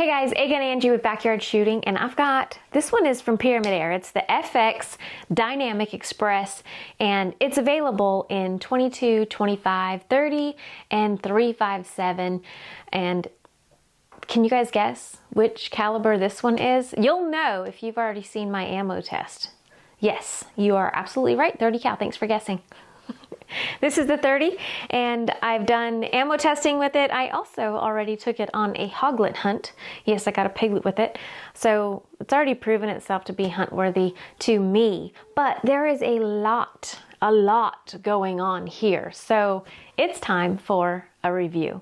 guys, Airgun Angie with Backyard Shooting, and I've got, this one is from Pyramid Air. It's the FX Dymanic Express, and it's available in 22, 25, 30, and 357. And can you guys guess which caliber this one is? You'll know if you've already seen my ammo test. Yes, you are absolutely right, 30 cal, thanks for guessing. This is the 30, and I've done ammo testing with it. I also already took it on a hoglet hunt. Yes, I got a piglet with it. So it's already proven itself to be hunt worthy to me. But there is a lot going on here. So it's time for a review.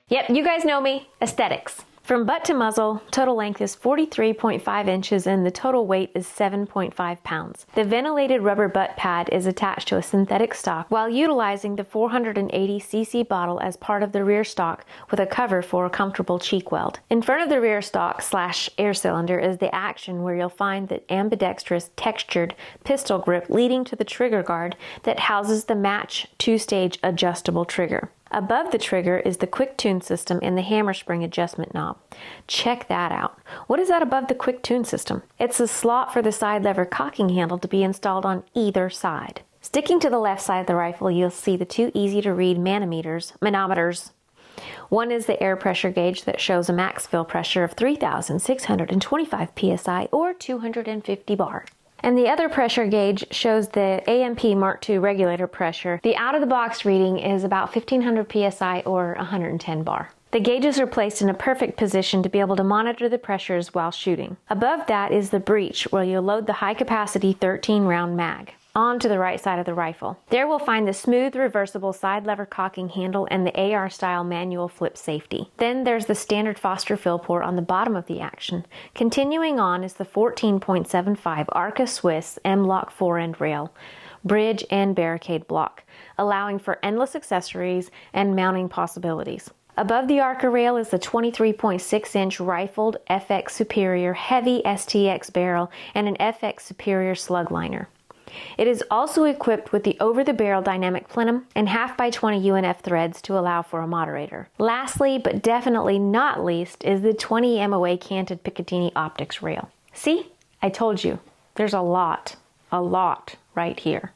Yep, you guys know me, aesthetics. From butt to muzzle, total length is 43.5 inches and the total weight is 7.5 pounds. The ventilated rubber butt pad is attached to a synthetic stock while utilizing the 480cc bottle as part of the rear stock with a cover for a comfortable cheek weld. In front of the rear stock / air cylinder is the action where you'll find the ambidextrous textured pistol grip leading to the trigger guard that houses the match 2-stage adjustable trigger. Above the trigger is the quick tune system and the hammer spring adjustment knob. Check that out. What is that above the quick tune system? It's a slot for the side lever cocking handle to be installed on either side. Sticking to the left side of the rifle, you'll see the two easy to read manometers. One is the air pressure gauge that shows a max fill pressure of 3,625 psi or 250 bar. And the other pressure gauge shows the AMP Mark II regulator pressure. The out-of-the-box reading is about 1,500 psi or 110 bar. The gauges are placed in a perfect position to be able to monitor the pressures while shooting. Above that is the breech where you'll load the high-capacity 13-round mag onto the right side of the rifle. There we'll find the smooth reversible side lever cocking handle and the AR style manual flip safety. Then there's the standard Foster fill port on the bottom of the action. Continuing on is the 14.75 Arca Swiss M-Lock 4-end rail, bridge and barricade block, allowing for endless accessories and mounting possibilities. Above the Arca rail is the 23.6-inch rifled FX Superior heavy STX barrel and an FX Superior slug liner. It is also equipped with the over-the-barrel dynamic plenum and 1/2x20 UNF threads to allow for a moderator. Lastly, but definitely not least, is the 20 MOA canted Picatinny optics rail. See? I told you. There's a lot right here.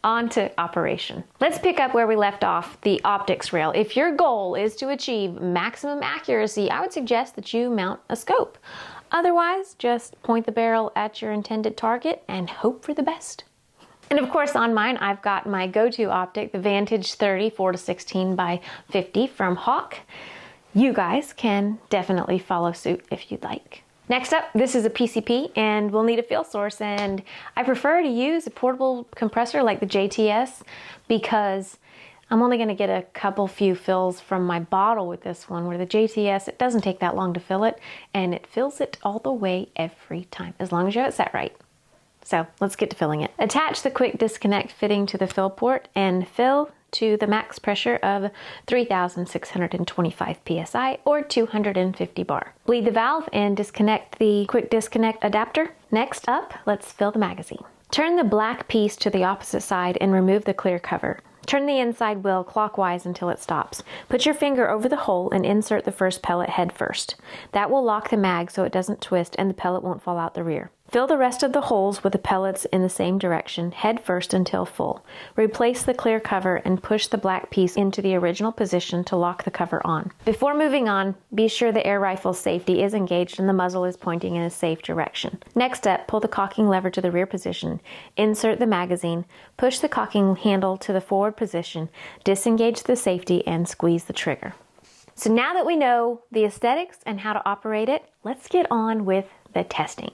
On to operation. Let's pick up where we left off, the optics rail. If your goal is to achieve maximum accuracy, I would suggest that you mount a scope. Otherwise, just point the barrel at your intended target and hope for the best. And of course on mine, I've got my go-to optic, the Vantage 30 4-16 by 50 from Hawk. You guys can definitely follow suit if you'd like. Next up, this is a PCP and we'll need a fill source, and I prefer to use a portable compressor like the JTS because I'm only going to get a few fills from my bottle with this one, where the JTS, it doesn't take that long to fill it, and it fills it all the way every time, as long as you have it set right. So let's get to filling it. Attach the quick disconnect fitting to the fill port and fill to the max pressure of 3,625 psi or 250 bar. Bleed the valve and disconnect the quick disconnect adapter. Next up, let's fill the magazine. Turn the black piece to the opposite side and remove the clear cover. Turn the inside wheel clockwise until it stops. Put your finger over the hole and insert the first pellet head first. That will lock the mag so it doesn't twist and the pellet won't fall out the rear. Fill the rest of the holes with the pellets in the same direction, head first until full. Replace the clear cover and push the black piece into the original position to lock the cover on. Before moving on, be sure the air rifle's safety is engaged and the muzzle is pointing in a safe direction. Next up, pull the cocking lever to the rear position, insert the magazine, push the cocking handle to the forward position, disengage the safety, and squeeze the trigger. So now that we know the aesthetics and how to operate it, let's get on with the testing.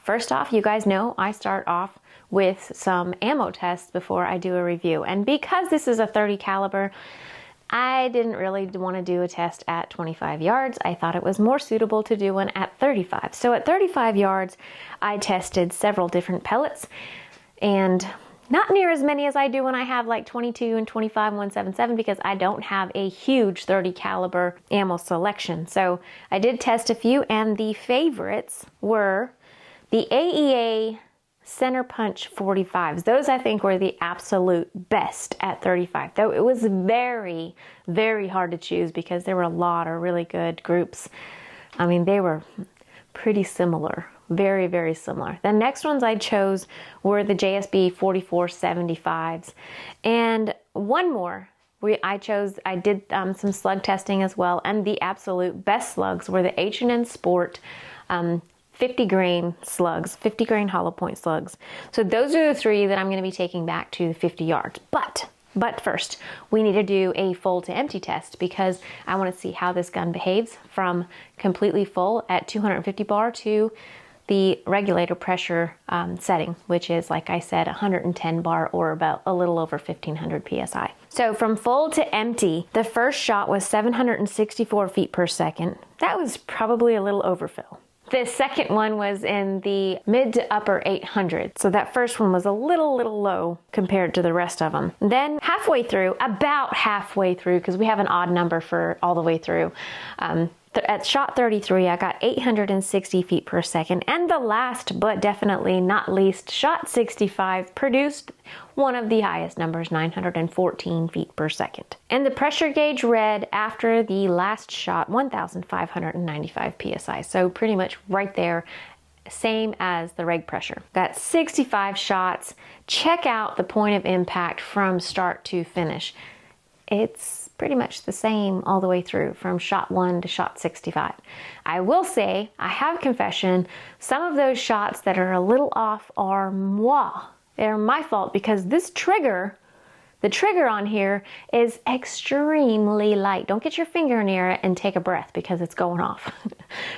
First off, you guys know I start off with some ammo tests before I do a review. And because this is a 30 caliber, I didn't really want to do a test at 25 yards. I thought it was more suitable to do one at 35. So at 35 yards, I tested several different pellets, and Not near as many as I do when I have like 22 and 25 177 because I don't have a huge 30 caliber ammo selection. So I did test a few, and the favorites were the AEA Center Punch 45s. Those I think were the absolute best at 35. Though it was very, very hard to choose because there were a lot of really good groups. I mean, they were pretty similar. Very, very similar. The next ones I chose were the JSB 4475s. And one more. I did some slug testing as well. And the absolute best slugs were the H&N Sport 50 grain slugs, 50 grain hollow point slugs. So those are the three that I'm going to be taking back to the 50 yards. But first, we need to do a full to empty test because I want to see how this gun behaves from completely full at 250 bar to the regulator pressure setting, which is, like I said, 110 bar or about a little over 1500 PSI. So from full to empty, the first shot was 764 feet per second. That was probably a little overfill. The second one was in the mid to upper 800. So that first one was a little low compared to the rest of them. Then about halfway through, because we have an odd number for all the way through, at shot 33, I got 860 feet per second. And the last, but definitely not least, shot 65 produced one of the highest numbers, 914 feet per second. And the pressure gauge read after the last shot, 1,595 PSI. So pretty much right there, same as the reg pressure. Got 65 shots. Check out the point of impact from start to finish. It's pretty much the same all the way through from shot 1 to shot 65. I will say, I have a confession, some of those shots that are a little off are moi. They're my fault because this trigger, the trigger on here is extremely light. Don't get your finger near it and take a breath because it's going off.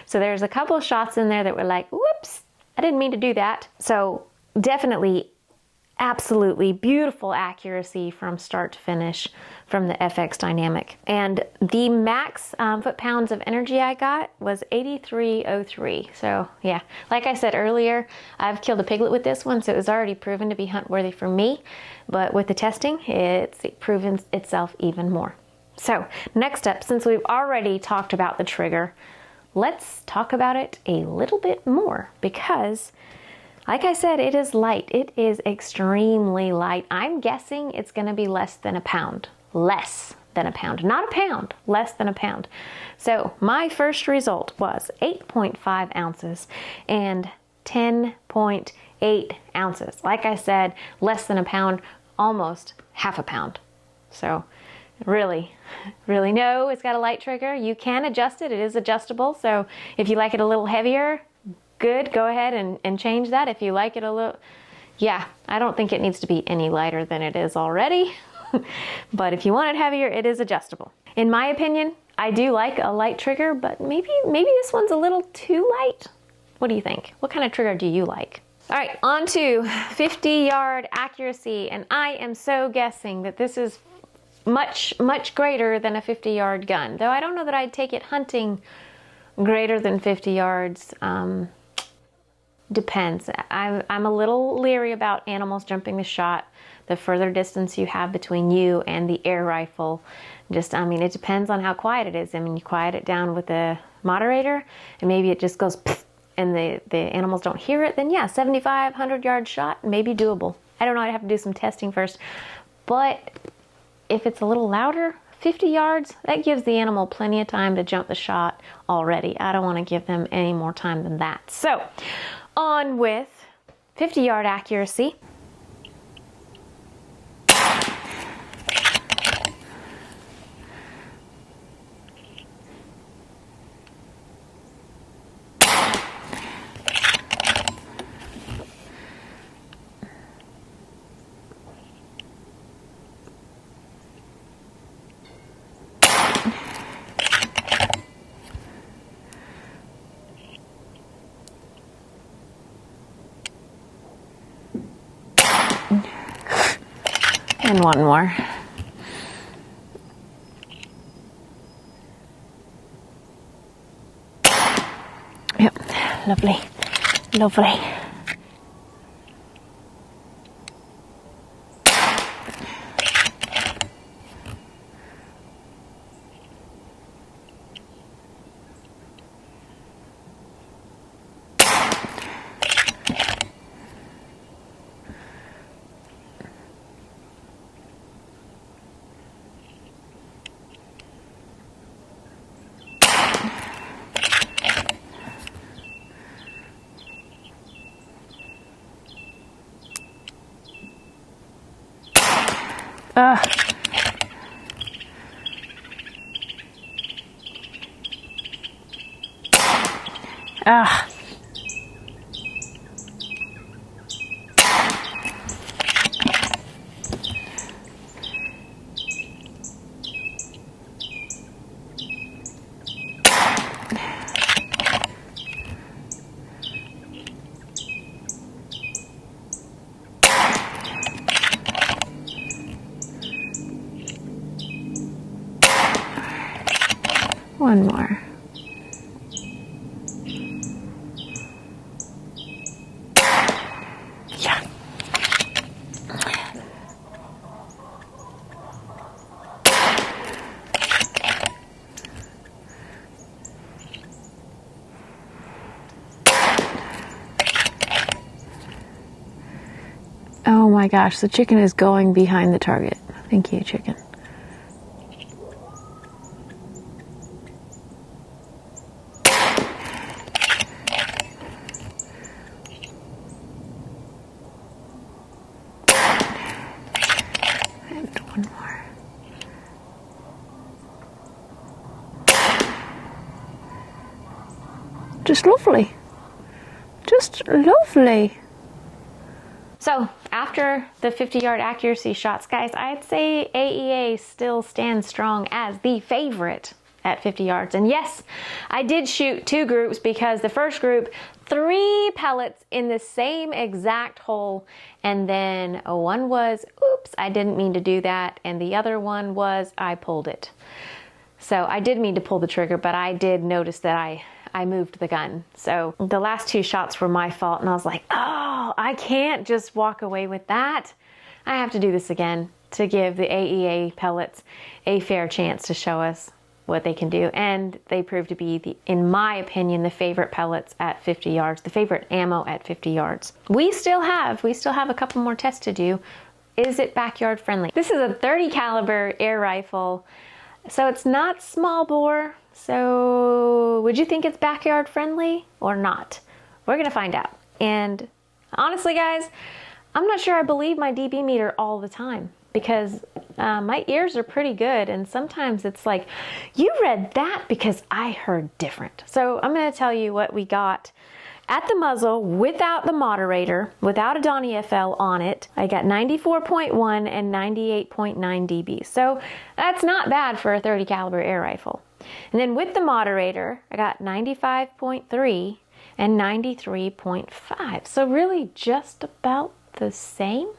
So there's a couple of shots in there that were like, whoops, I didn't mean to do that. So definitely, absolutely beautiful accuracy from start to finish from the FX Dynamic. And the max foot-pounds of energy I got was 8303. So yeah, like I said earlier, I've killed a piglet with this one, so it was already proven to be hunt-worthy for me. But with the testing, it's proven itself even more. So next up, since we've already talked about the trigger, let's talk about it a little bit more because, like I said, it is light. It is extremely light. I'm guessing it's going to be less than a pound. Less than a pound. Not a pound. Less than a pound. So my first result was 8.5 ounces and 10.8 ounces. Like I said, less than a pound, almost half a pound. So really no, it's got a light trigger. You can adjust it. It is adjustable. So if you like it a little heavier, good, go ahead and change that. If you like it a little, yeah, I don't think it needs to be any lighter than it is already. But if you want it heavier, it is adjustable. In my opinion, I do like a light trigger, but maybe this one's a little too light. What do you think? What kind of trigger do you like? All right, on to 50-yard accuracy, and I am so guessing that this is much greater than a 50-yard gun. Though I don't know that I'd take it hunting greater than 50 yards. Depends. I'm a little leery about animals jumping the shot. The further distance you have between you and the air rifle, it depends on how quiet it is. I mean, you quiet it down with a moderator, and maybe it just goes pfft, and the animals don't hear it, then yeah, 75, 100-yard shot, maybe doable. I don't know, I'd have to do some testing first. But if it's a little louder, 50 yards, that gives the animal plenty of time to jump the shot already. I don't want to give them any more time than that. So, on with 50-yard accuracy. And one more. Yep, lovely. One more. Yeah. Oh my gosh, the chicken is going behind the target. Thank you, chicken. And one more. Just lovely. Just lovely. So after the 50-yard accuracy shots, guys, I'd say AEA still stands strong as the favorite at 50 yards. And yes, I did shoot 2 groups because the first group, 3 pellets in the same exact hole. And then one was, oops, I didn't mean to do that. And the other one was, I pulled it. So I did mean to pull the trigger, but I did notice that I moved the gun. So the last 2 shots were my fault. And I was like, oh, I can't just walk away with that. I have to do this again to give the AEA pellets a fair chance to show us what they can do. And they proved to be, in my opinion, the favorite pellets at 50 yards, the favorite ammo at 50 yards. We still have a couple more tests to do. Is it backyard friendly? This is a 30 caliber air rifle. So it's not small bore. So would you think it's backyard friendly or not? We're gonna find out. And honestly, guys, I'm not sure I believe my dB meter all the time because my ears are pretty good. And sometimes it's like, you read that because I heard different. So I'm gonna tell you what we got at the muzzle without the moderator, without a Donnie FL on it. I got 94.1 and 98.9 dB. So that's not bad for a 30 caliber air rifle. And then with the moderator, I got 95.3 and 93.5. So really just about the same.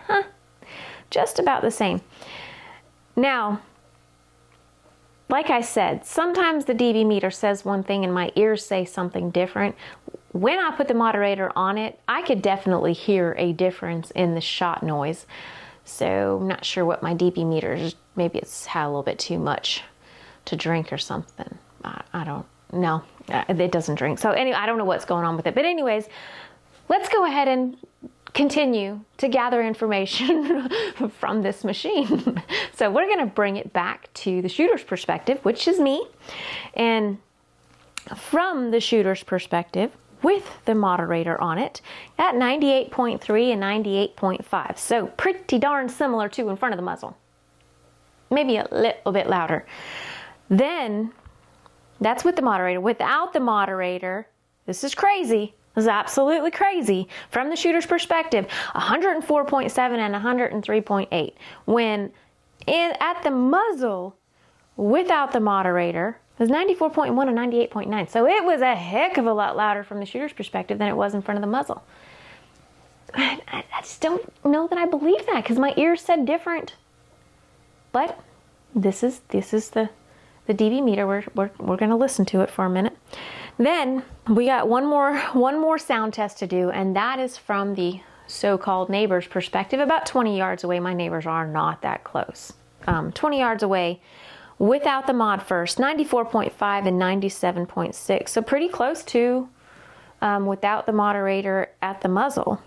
Huh. Just about the same. Now, like I said, sometimes the dB meter says one thing and my ears say something different. When I put the moderator on it, I could definitely hear a difference in the shot noise. So I'm not sure what my dB meter is. Maybe it's had a little bit too much to drink or something. I don't know. It doesn't drink. So anyway, I don't know what's going on with it. But anyways, let's go ahead and continue to gather information from this machine. So we're going to bring it back to the shooter's perspective, which is me. And from the shooter's perspective, with the moderator on it, at 98.3 and 98.5. So pretty darn similar to in front of the muzzle. Maybe a little bit louder. Then, that's with the moderator. Without the moderator, this is crazy. This is absolutely crazy. From the shooter's perspective, 104.7 and 103.8. When at the muzzle, without the moderator, it was 94.1 and 98.9. So it was a heck of a lot louder from the shooter's perspective than it was in front of the muzzle. I just don't know that I believe that because my ears said different. But this is the dB meter. We're going to listen to it for a minute. Then we got one more sound test to do, and that is from the so-called neighbor's perspective. About 20 yards away. My neighbors are not that close. 20 yards away without the mod first, 94.5 and 97.6. So pretty close to without the moderator at the muzzle.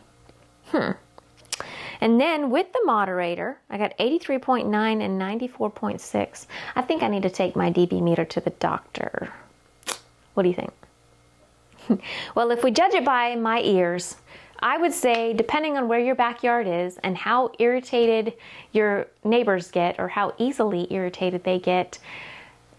And then with the moderator, I got 83.9 and 94.6. I think I need to take my dB meter to the doctor. What do you think? Well, if we judge it by my ears, I would say, depending on where your backyard is and how irritated your neighbors get or how easily irritated they get,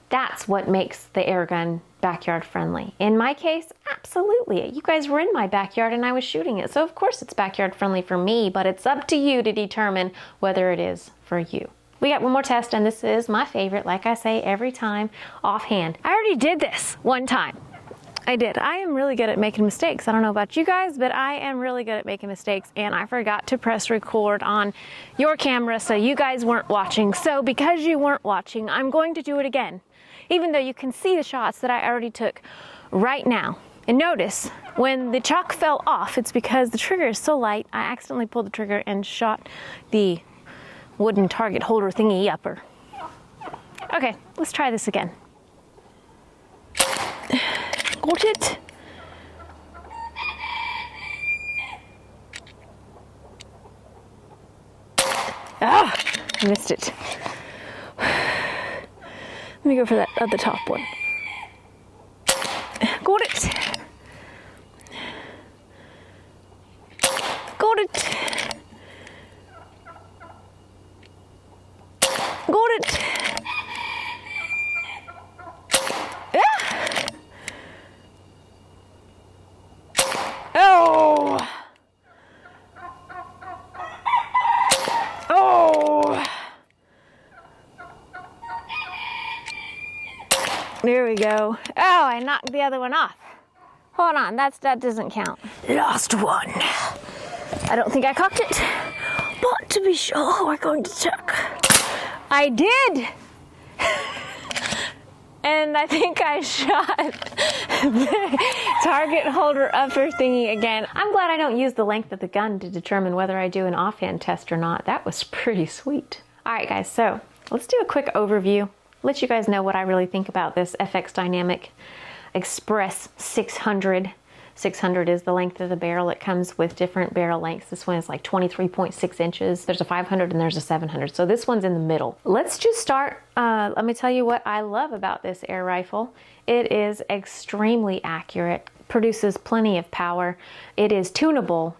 that's what makes the Airgun backyard friendly. In my case, absolutely. You guys were in my backyard and I was shooting it, so of course it's backyard friendly for me, but it's up to you to determine whether it is for you. We got one more test, and this is my favorite, like I say every time, offhand. I already did this one time. I did. I am really good at making mistakes. I don't know about you guys, but I am really good at making mistakes, and I forgot to press record on your camera, so you guys weren't watching. So because you weren't watching, I'm going to do it again, even though you can see the shots that I already took right now. And notice, when the chalk fell off, it's because the trigger is so light, I accidentally pulled the trigger and shot the wooden target holder thingy upper. Okay, let's try this again. Got it. Ah, missed it. Let me go for that other top one. Got it. Got it. Got it. Ah. Oh. Oh. There we go. Oh, I knocked the other one off. Hold on, that doesn't count. Last one. I don't think I cocked it, but to be sure, we're going to check. I did! And I think I shot the target holder upper thingy again. I'm glad I don't use the length of the gun to determine whether I do an offhand test or not. That was pretty sweet. All right, guys, so let's do a quick overview. Let you guys know what I really think about this FX Dymanic Express 600. 600 is the length of the barrel. It comes with different barrel lengths. This one is like 23.6 inches. There's a 500 and there's a 700. So this one's in the middle. Let's just start. Let me tell you what I love about this air rifle. It is extremely accurate, produces plenty of power. It is tunable,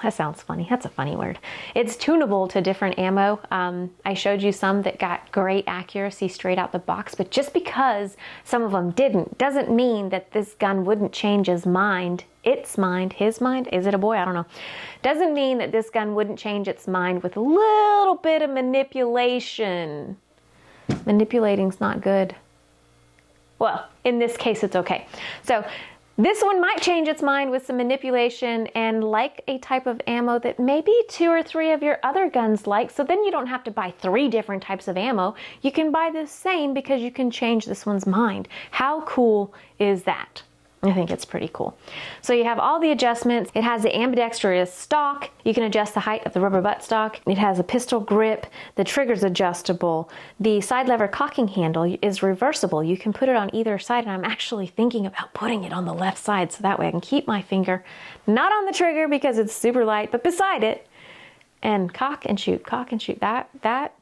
that sounds funny. That's a funny word. It's tunable to different ammo. I showed you some that got great accuracy straight out the box, but just because some of them didn't doesn't mean that this gun wouldn't change his mind. Its mind, his mind, is it a boy? I don't know. Doesn't mean that this gun wouldn't change its mind with a little bit of manipulation. Manipulating's not good. Well, in this case, it's okay. So this one might change its mind with some manipulation and like a type of ammo that maybe 2 or 3 of your other guns like, so then you don't have to buy 3 different types of ammo. You can buy the same because you can change this one's mind. How cool is that? I think it's pretty cool. So you have all the adjustments. It has the ambidextrous stock. You can adjust the height of the rubber butt stock. It has a pistol grip. The trigger's adjustable. The side lever cocking handle is reversible. You can put it on either side, and I'm actually thinking about putting it on the left side so that way I can keep my finger not on the trigger because it's super light, but beside it, and cock and shoot, cock and shoot. That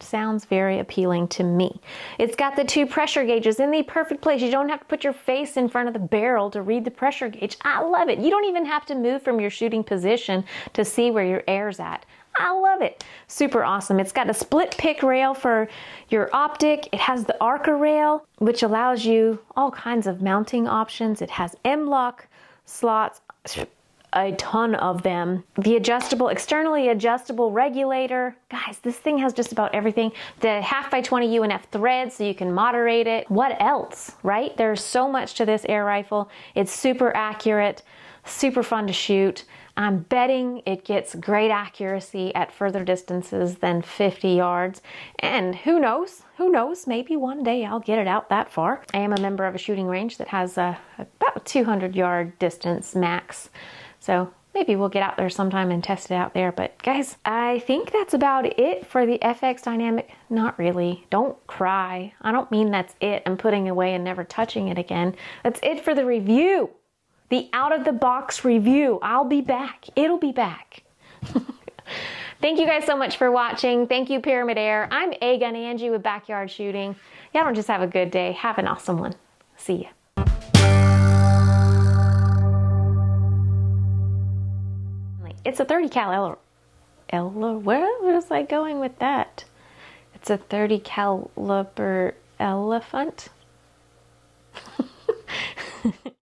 sounds very appealing to me. It's got the 2 pressure gauges in the perfect place. You don't have to put your face in front of the barrel to read the pressure gauge. I love it. You don't even have to move from your shooting position to see where your air's at. I love it. Super awesome. It's got a split pick rail for your optic. It has the Arca rail, which allows you all kinds of mounting options. It has M-lock slots, a ton of them. The externally adjustable regulator. Guys, this thing has just about everything. The 1/2x20 UNF thread so you can moderate it. What else, right? There's so much to this air rifle. It's super accurate, super fun to shoot. I'm betting it gets great accuracy at further distances than 50 yards. And who knows, maybe one day I'll get it out that far. I am a member of a shooting range that has about 200 yard distance max. So maybe we'll get out there sometime and test it out there. But guys, I think that's about it for the FX Dymanic. Not really. Don't cry. I don't mean that's it. I'm putting it away and never touching it again. That's it for the review. The out-of-the-box review. I'll be back. It'll be back. Thank you guys so much for watching. Thank you, Pyramid Air. I'm Airgun Angie with Backyard Shooting. Y'all don't just have a good day. Have an awesome one. See ya. It's a 30 cal where was I going with that? It's a 30 caliber elephant.